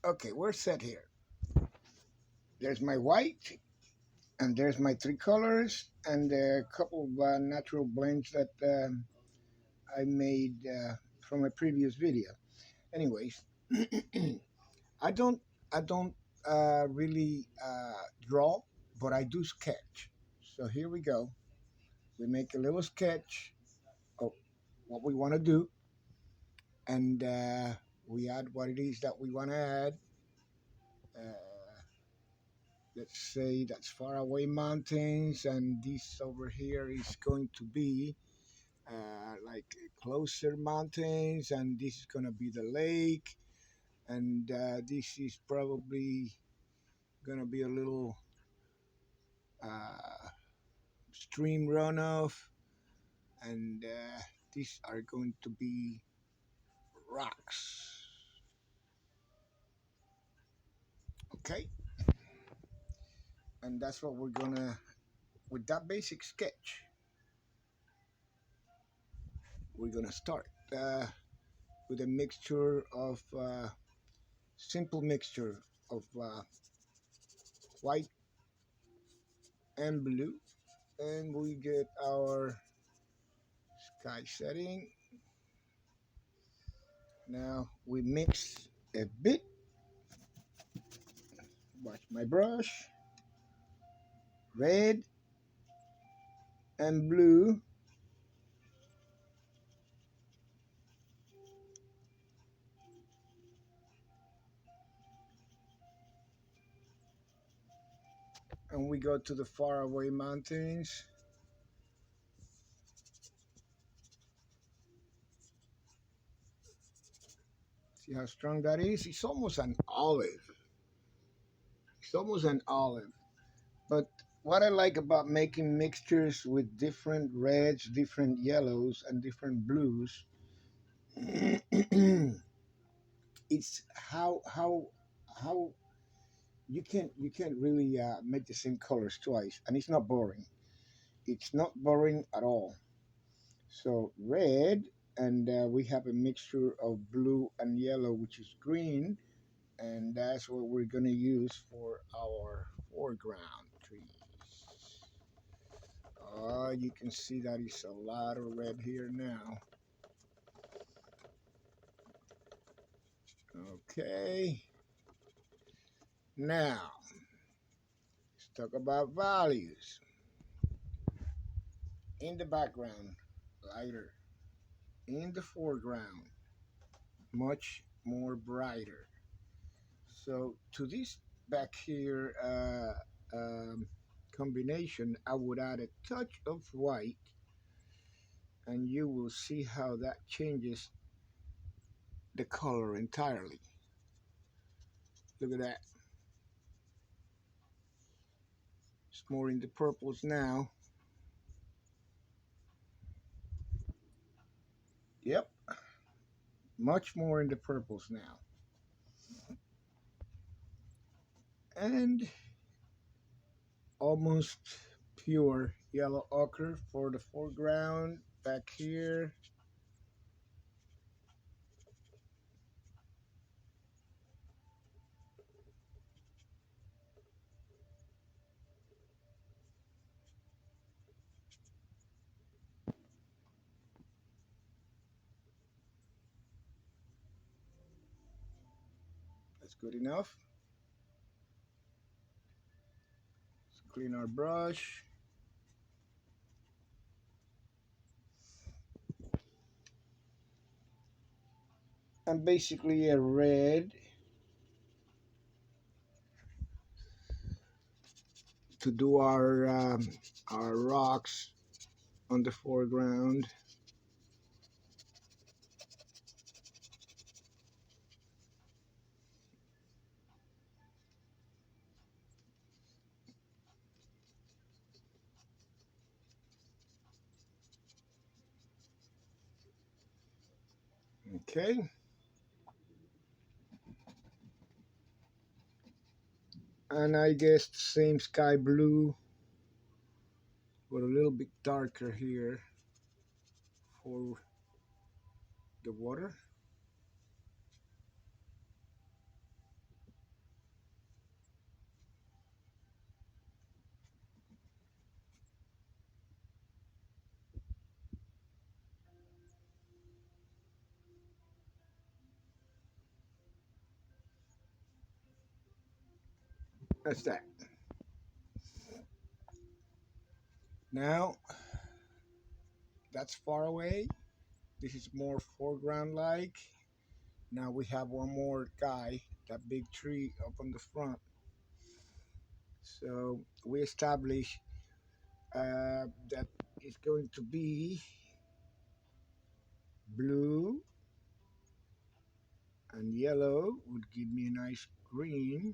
Okay, we're set here. There's my white, and there's my three colors, and a couple of natural blends that I made from a previous video. Anyways, I don't, I don't really draw, but I do sketch. So here we go. We make a little sketch of what we want to do, and we add what it is that we want to add. Uh, let's say that's far away mountains, and this over here is going to be like closer mountains, and this is going to be the lake, and this is probably going to be a little uh, stream runoff, and these are going to be rocks. Okay, and that's what we're gonna, with that basic sketch, we're gonna start with a mixture of simple mixture of white and blue, and we get our sky setting. Now we mix a bit. Watch my brush, red and blue, and we go to the faraway mountains. See how strong that is? It's almost an olive. It's almost an olive. But what I like about making mixtures with different reds, different yellows, and different blues, it's how you can't really make the same colors twice, and it's not boring. It's not boring at all. So red, and we have a mixture of blue and yellow, which is green, and that's what we're gonna use for our foreground trees. You can see that it's a lot of red here now. Okay, now let's talk about values. In the background, lighter. In the foreground, much more brighter. So to this back here combination, I would add a touch of white, and you will see how that changes the color entirely. Look at that. It's more in the purples now. Yep, much more in the purples now. And almost pure yellow ochre for the foreground back here. That's good enough. Let's clean our brush. And basically a red to do our rocks on the foreground. Okay, and I guess the same sky blue, but a little bit darker here for the water. That's that. Now, that's far away. This is more foreground like. Now we have one more guy, that big tree up on the front. So we establish that it's going to be blue and yellow would give me a nice green.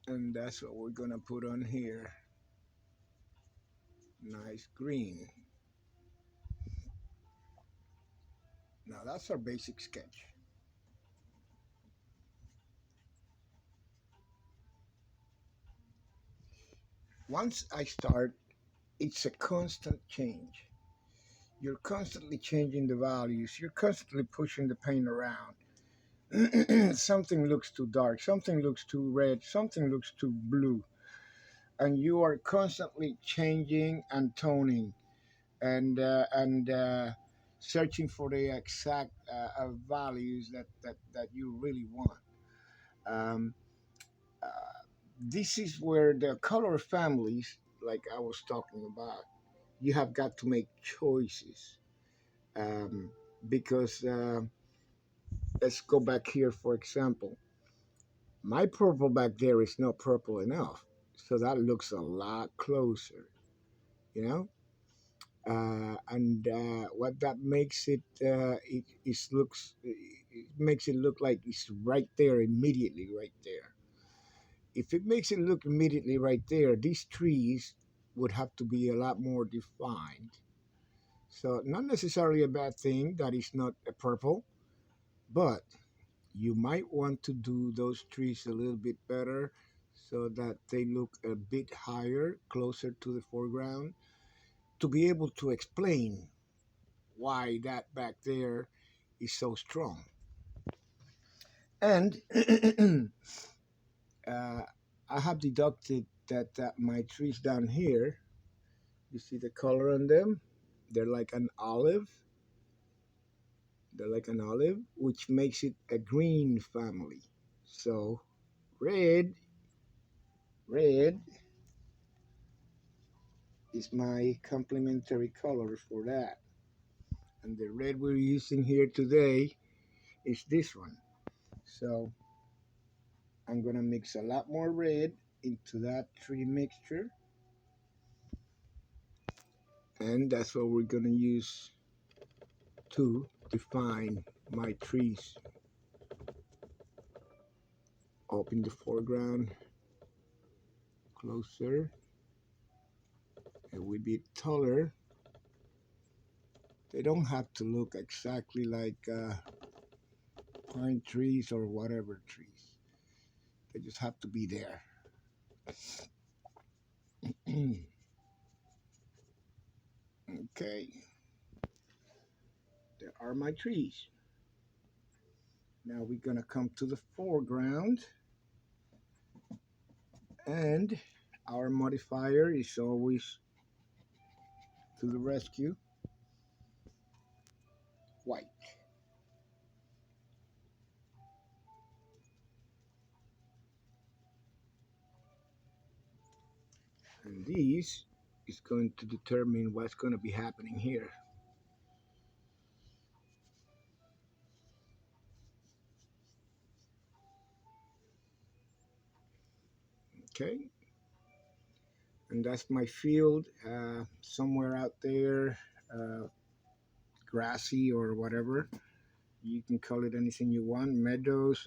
And that's what we're gonna put on here. Nice green. Now that's our basic sketch. Once I start, it's a constant change. You're constantly changing the values. You're constantly pushing the paint around. Something looks too dark. Something looks too red. Something looks too blue. And you are constantly changing and toning and searching for the exact values that you really want. Um, uh, this is where the color families, like I was talking about, you have got to make choices um, because let's go back here, for example. My purple back there is not purple enough, so that looks a lot closer, you know. And what that makes it makes it look like it's right there immediately, right there. If it makes it look immediately right there, these trees would have to be a lot more defined. So not necessarily a bad thing that is not a purple, but you might want to do those trees a little bit better so that they look a bit higher, closer to the foreground, to be able to explain why that back there is so strong. And uh, I have deducted that my trees down here, you see the color on them? They're like an olive. They're like an olive, which makes it a green family. So red, red is my complementary color for that. And the red we're using here today is this one. So I'm gonna mix a lot more red into that tree mixture, and that's what we're gonna use to define my trees up in the foreground, closer, and we be taller. They don't have to look exactly like pine trees or whatever trees. They just have to be there. Okay, there are my trees. Now we're gonna come to the foreground, and our modifier is always to the rescue, white. And this is going to determine what's going to be happening here. Okay, and that's my field somewhere out there, uh, grassy or whatever. You can call it anything you want, meadows.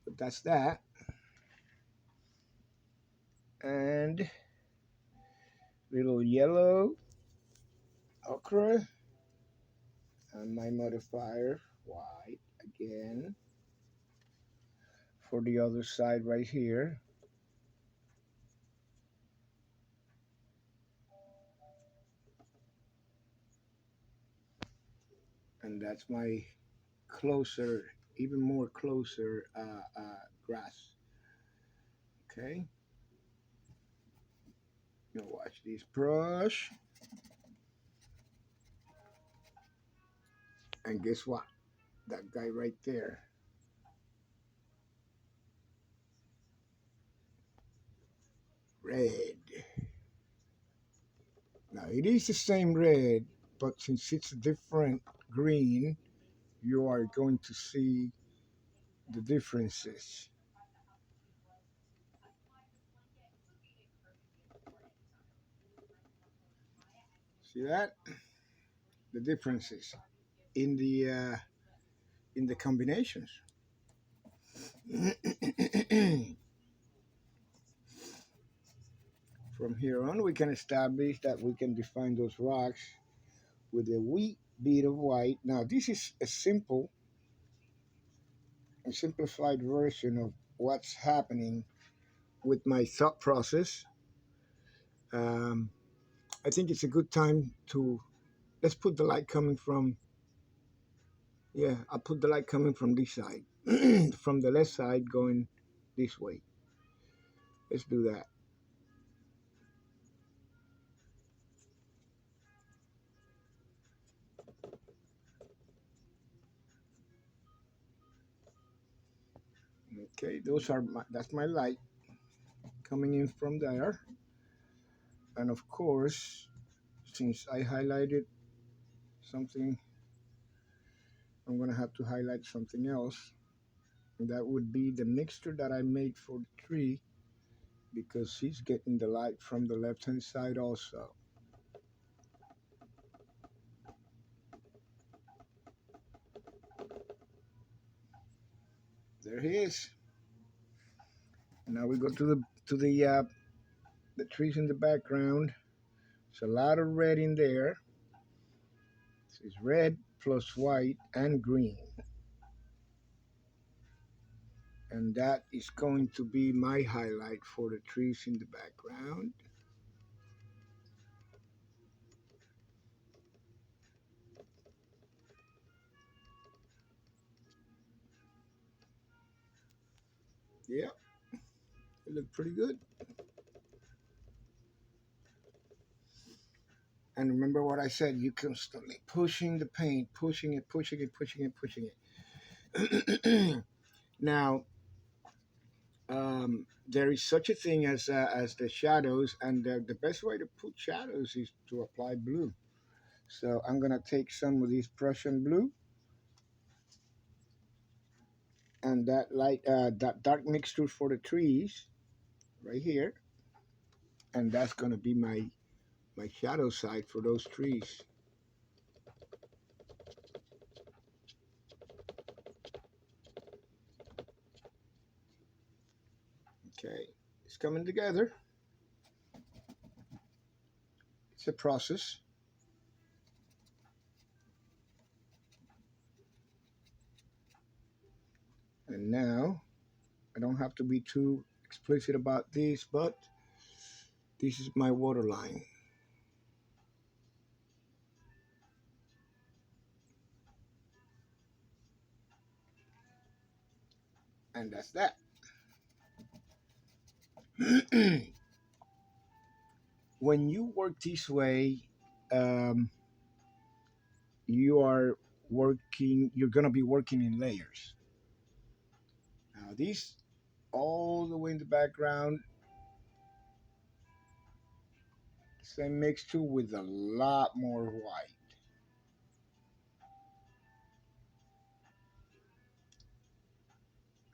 But that's that. And little yellow ochre, and my modifier white again for the other side right here. And that's my closer, even more closer grass. Okay, now watch this brush. And guess what? That guy right there, red. Now it is the same red, but since it's a different green, you are going to see the differences. See that? The differences in the combinations. From here on, we can establish that we can define those rocks with a wee bit of white. Now, this is a simplified version of what's happening with my thought process. Um, I think it's a good time to let's put the light coming from. Yeah, I'll put the light coming from this side, from the left side going this way. Let's do that. Okay, that's my light coming in from there, and of course, since I highlighted something, I'm gonna have to highlight something else. And that would be the mixture that I made for the tree because he's getting the light from the left hand side also. There he is. Now we go to the trees in the background. There's a lot of red in there. It's red plus white and green. And that is going to be my highlight for the trees in the background. Yeah, it looked pretty good. And remember what I said, you constantly pushing the paint, pushing it, pushing it, pushing it, pushing it. Now, there is such a thing as the shadows, and the best way to put shadows is to apply blue. So I'm gonna take some of this Prussian blue and that dark mixture for the trees right here, and that's gonna be my shadow side for those trees. Okay, it's coming together. It's a process. And now I don't have to be too explicit about this, but this is my water line. And that's that. When you work this way, um, you're going to be working in layers. Now, this all the way in the background, same mixture with a lot more white.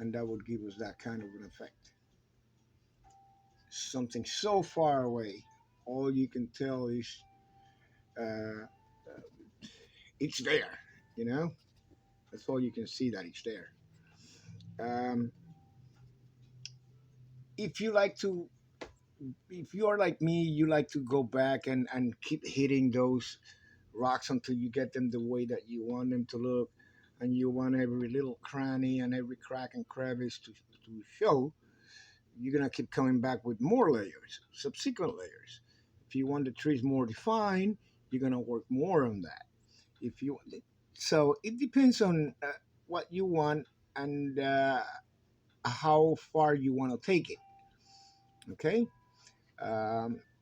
And that would give us that kind of an effect. Something so far away, all you can tell is uh, it's there, you know? That's all you can see that it's there. Um, if you like to, if you are like me, you like to go back and keep hitting those rocks until you get them the way that you want them to look, and you want every little cranny and every crack and crevice to show, you're gonna keep coming back with more layers, subsequent layers. If you want the trees more defined, you're gonna work more on that. If you so it depends on what you want and how far you want to take it. Okay.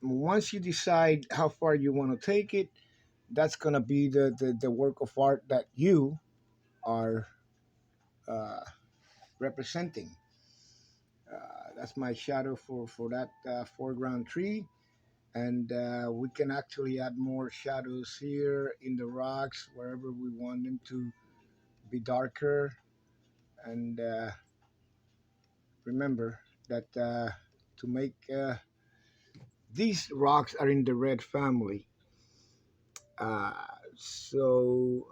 Once you decide how far you want to take it, that's gonna be the work of art that you are uh, representing. That's my shadow for that foreground tree. And we can actually add more shadows here in the rocks wherever we want them to be darker. And remember that to make these rocks are in the red family. Uh, so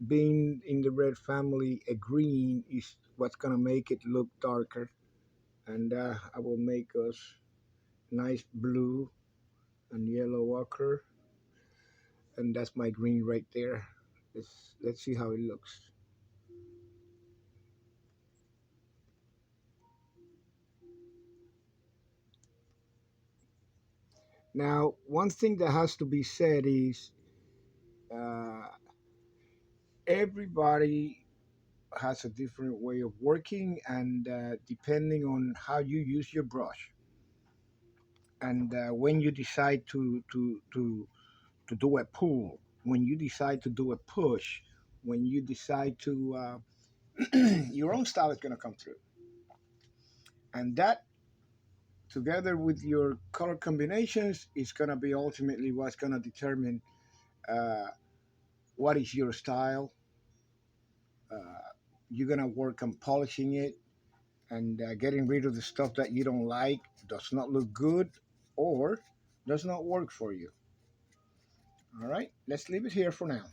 being in the red family, a green is what's gonna make it look darker. And I will make us nice blue and yellow ochre, and that's my green right there. Let's see how it looks. Now, one thing that has to be said is uh, everybody has a different way of working, and depending on how you use your brush, and when you decide to do a pull, when you decide to do a push, when you decide to your own style is going to come through, and that together with your color combinations is going to be ultimately what's going to determine uh, what is your style. uh, you're going to work on polishing it and getting rid of the stuff that you don't like, does not look good, or does not work for you. All right, let's leave it here for now.